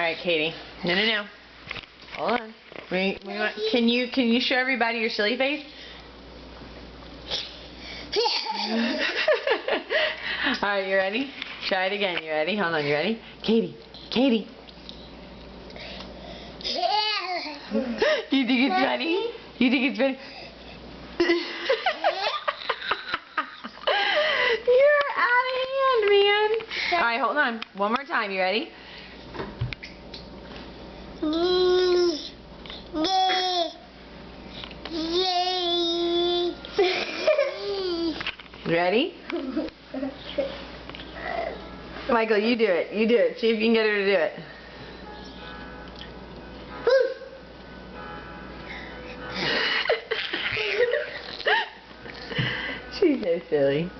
Alright, Katie. No. Hold on. Can you show everybody your silly face? Alright, you ready? Try it again. You ready? Hold on, you ready? Katie. You think it's funny? You think it's funny? You're out of hand, man. Alright, hold on. One more time. You ready? Ready? Michael, you do it. You do it. See if you can get her to do it. She's so silly.